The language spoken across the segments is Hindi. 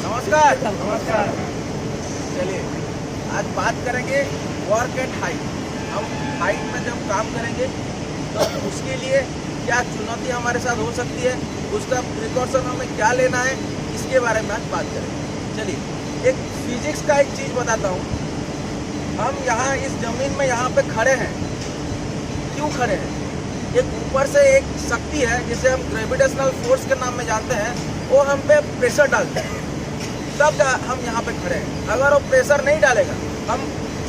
नमस्कार। नमस्कार। चलिए आज बात करेंगे वर्क एट हाइट। हम हाइट में जब काम करेंगे तो उसके लिए क्या चुनौती हमारे साथ हो सकती है, उसका प्रिकॉशन हमें क्या लेना है, इसके बारे में आज बात करेंगे। चलिए एक फिजिक्स का एक चीज़ बताता हूँ। हम यहाँ इस ज़मीन में यहाँ पे खड़े हैं, क्यों खड़े हैं? एक ऊपर से एक शक्ति है जिसे हम ग्रेविटेशनल फोर्स के नाम में जानते हैं, वो हम पे प्रेशर डालता है, तब हम यहाँ पे खड़े हैं। अगर वो प्रेशर नहीं डालेगा हम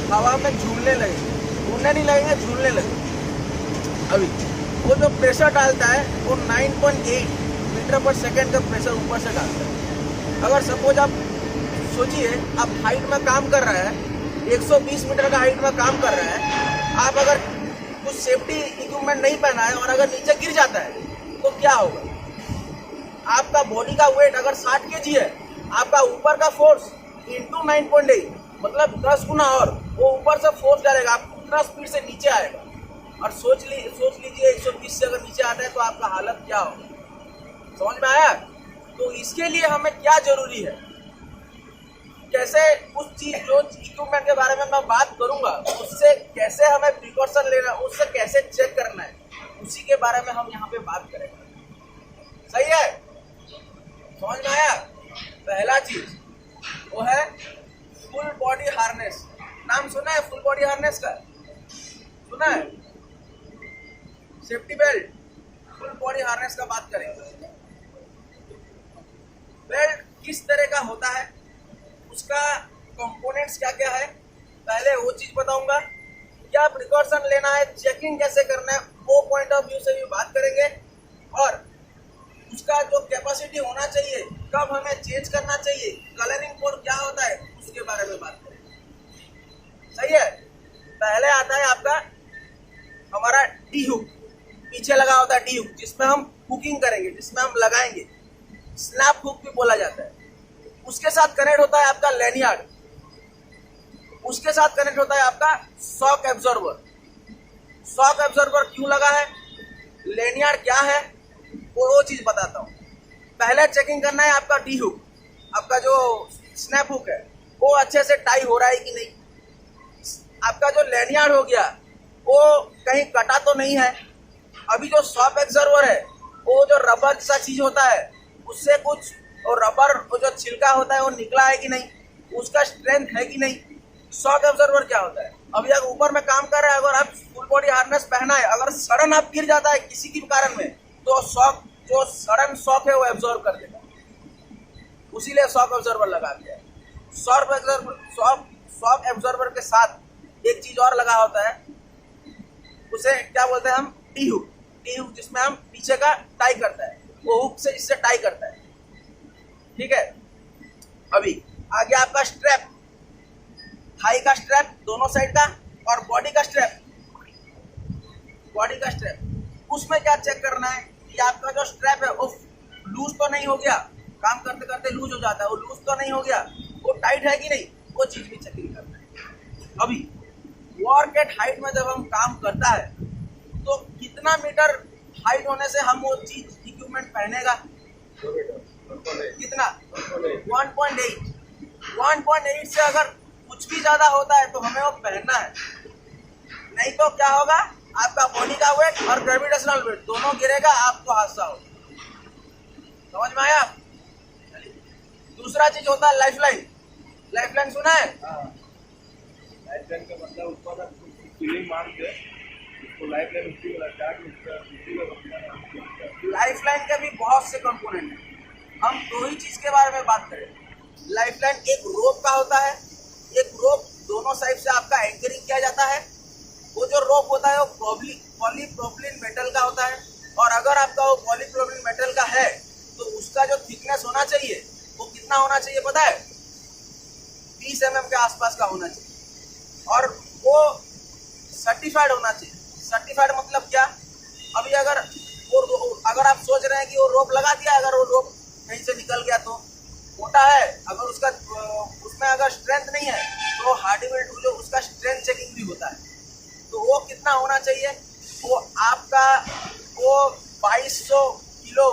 हवा में झूलने लगेंगे, उड़ने नहीं लगेंगे, झूलने लगेंगे। अभी वो जो प्रेशर डालता है वो 9.8 मीटर पर सेकेंड का प्रेशर ऊपर से डालता है। अगर सपोज आप सोचिए आप हाइट में काम कर रहा है, 120 मीटर का हाइट में काम कर रहा है, आप अगर कुछ सेफ्टी इक्विपमेंट नहीं पहना है और अगर नीचे गिर जाता है तो क्या होगा? आपका बॉडी का वेट अगर 60 kg है, आपका ऊपर का फोर्स इंटू 9.8 मतलब 10 गुना और वो ऊपर से फोर्स डालेगा, आप उतना स्पीड से नीचे आएगा। और सोच लीजिए 120 से अगर नीचे आता है तो आपका हालत क्या होगा? समझ में आया? तो इसके लिए हमें क्या जरूरी है, कैसे उस चीज जो इक्विपमेंट के बारे में मैं बात करूंगा उससे कैसे हमें प्रिकॉशन लेना, उससे कैसे चेक करना है, उसी के बारे में हम यहाँ पे बात करेंगे। सही है? समझ में आया? पहला चीज वो है फुल बॉडी हार्नेस। नाम सुना है फुल बॉडी हार्नेस का? सुना है? Safety belt, full body harness का बात करेंगे। बेल्ट किस तरह का होता है, उसका कंपोनेंट्स क्या क्या है, पहले वो चीज बताऊंगा। क्या प्रिकॉशन लेना है, चेकिंग कैसे करना है, वो पॉइंट ऑफ व्यू से भी बात करेंगे। और उसका जो कैपेसिटी होना चाहिए, कब हमें चेंज करना चाहिए, कलरिंग कोड क्या होता है, उसके बारे में बात करेंगे। सही है? पहले आता है आपका हमारा डी हुक, पीछे लगा होता है डी हुक, जिसमें हम हुकिंग करेंगे, जिसमें हम लगाएंगे, स्नैप हुक भी बोला जाता है। उसके साथ कनेक्ट होता है आपका लैनियार्ड, उसके साथ कनेक्ट होता है आपका शॉक एब्जॉर्बर। शॉक एब्जॉर्बर क्यों लगा है, लैनियार्ड क्या है, वो चीज बताता हूँ। पहले चेकिंग करना है आपका डी हुक, आपका जो स्नैप हुक है वो अच्छे से टाई हो रहा है कि नहीं। आपका जो लैनियार्ड हो गया वो कहीं कटा तो नहीं है। अभी जो शॉक एब्जॉर्बर है वो जो रबर जैसा चीज होता है उससे कुछ, और रबर जो छिलका होता है वो निकला है कि नहीं, उसका स्ट्रेंथ है कि नहीं। शॉक एब्जॉर्बर क्या होता है, अभी अगर ऊपर में काम कर रहा है, अगर आप फुल बॉडी हार्नेस पहना है, अगर सडन आप गिर जाता है किसी के कारण में, तो शॉक, जो सडन शॉक है वो एब्जॉर्ब कर देगा, उसीलिए शॉक एब्जॉर्बर लगा दिया है। शॉक एब्जॉर्बर के साथ एक चीज और लगा होता है, उसे क्या बोलते हैं हम, टी हुक। टी हुक जिसमें हम पीछे का टाई करता है, वो हुक से इससे टाई करता है। ठीक है? अभी आगे आपका स्ट्रैप, थाई का स्ट्रैप दोनों साइड का, और बॉडी का स्ट्रैप, उसमें क्या चेक करना है कि आपका जो स्ट्रैप है वो लूज तो नहीं हो गया, काम करते करते लूज हो जाता है, वो लूज तो नहीं हो गया, वो टाइट है कि नहीं, वो चीज भी चेकिंग करना है। अभी वर्क एट हाइट में जब हम काम करता है तो कितना मीटर हाइट होने से हम वो चीज इक्विपमेंट पहनेगा, कितना? 1.8 से अगर कुछ भी ज्यादा होता है तो हमें वो पहनना है, नहीं तो क्या होगा, आपका बॉडी का वेट और ग्रेविटेशनल वेट दोनों गिरेगा, आपको हादसा होगा। समझ में आया? दूसरा चीज होता है लाइफलाइन। लाइफलाइन सुना है? लाइफलाइन का मतलब ऊपर फीलिंग मान के उसको लाइफलाइन उसी को लगता है। लाइफलाइन के भी बहुत से कंपोनेंट हैं, हम दो ही चीज के बारे में बात करें। लाइफलाइन एक रोप का होता है, एक रोप दोनों साइड से आपका एंकरिंग किया जाता है। वो जो रोप होता है वो पॉलीप्रोपिलीन मेटल का होता है, और अगर आपका वो पॉलीप्रोपिलीन मेटल का है तो उसका जो थिकनेस होना चाहिए वो कितना होना चाहिए पता है? 20 mm के आसपास का होना चाहिए, और वो सर्टिफाइड होना चाहिए। सर्टिफाइड मतलब क्या? अभी अगर आप सोच रहे हैं कि वो रोप लगा दिया, अगर वो रोप कहीं से निकल गया तो मोटा है, अगर उसमें अगर स्ट्रेंथ नहीं है तो हार्डवेयर जो उसका स्ट्रेंथ चेकिंग भी होता है, तो वो कितना होना चाहिए, वो आपका वो 2200 किलो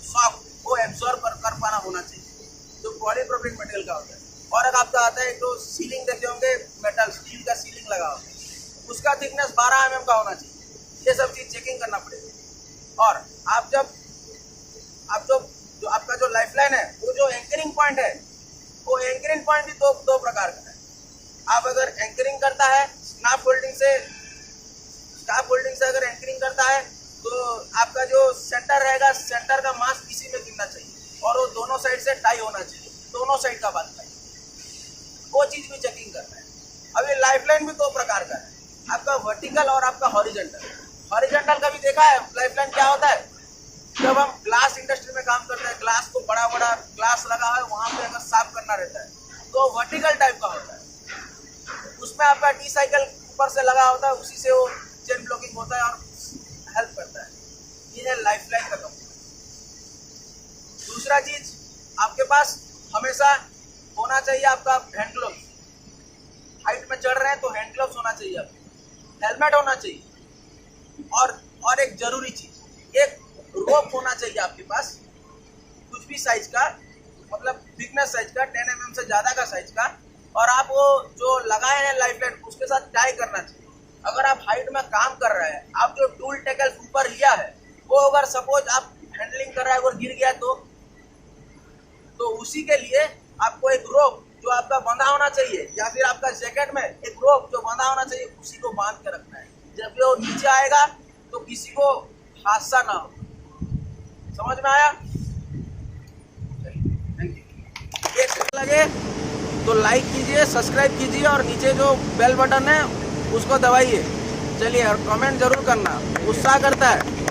शॉक वो एब्जॉर्ब कर पाना होना चाहिए। जो पॉलीप्रोपिलीन मटेरियल का होता है, और एक आपका आता है एक तो सीलिंग देखे होंगे, मेटल स्टील का सीलिंग लगा होता है, उसका थिकनेस 12 mm का होना चाहिए। ये सब चीज़ चेकिंग करना पड़ेगा। और आप जो आपका जो लाइफलाइन है, वो जो एंकरिंग पॉइंट है, वो एंकरिंग पॉइंट भी दो प्रकार का है। आप अगर एंकरिंग करता है स्कार्फ होल्डिंग से अगर एंकरिंग करता है तो आपका जो सेंटर रहेगा, सेंटर का मास इसी में गिरना चाहिए और वो दोनों साइड से टाई होना चाहिए, दोनों साइड का बात टाई, वो चीज़ भी चेकिंग करना है। अभी लाइफलाइन भी 2 प्रकार का है, आपका वर्टिकल और आपका हॉरिजॉन्टल। हॉरिजॉन्टल का भी देखा है लाइफलाइन क्या होता है, जब हम ग्लास इंडस्ट्री में काम करते हैं, ग्लास को बड़ा ग्लास लगा है, वहाँ पे अगर साफ करना रहता है तो वर्टिकल टाइप का होता है, उसमें आपका टी साइकिल ऊपर से लगा होता है, उसी से वो चेन ब्लॉकिंग होता है और हेल्प करता है। ये है लाइफलाइन का कंपोनेंट। दूसरा चीज आपके पास हमेशा होना चाहिए आपका हैंड ग्लोव्स। हाइट में चढ़ रहे हैं तो हैंड ग्लोव्स होना चाहिए, आपको हेलमेट होना चाहिए, और एक जरूरी चीज, एक रोप होना चाहिए आपके पास, कुछ भी साइज का, मतलब थिकनेस साइज का, 10 mm से ज़्यादा का साइज का, और आप वो जो लगाए हैं लाइफलाइन उसके साथ टाई करना चाहिए। अगर आप हाइट में काम कर रहे हैं, आप जो टूल टैकल ऊपर लिया है वो अगर सपोज आप हैंडलिंग कर रहे हैं और गिर गया तो उसी के लिए आपको एक रोप जो आपका बंधा होना चाहिए, या फिर आपका जैकेट में एक रोप जो बंधा होना चाहिए, उसी को बांध के रखना है। जब वो नीचे आएगा तो किसी को हादसा ना हो। समझ में आया? Thank you. एक लगे तो लाइक कीजिए, सब्सक्राइब कीजिए और नीचे जो बेल बटन है उसको दबाइए। चलिए, और कमेंट जरूर करना, उत्साह करता है।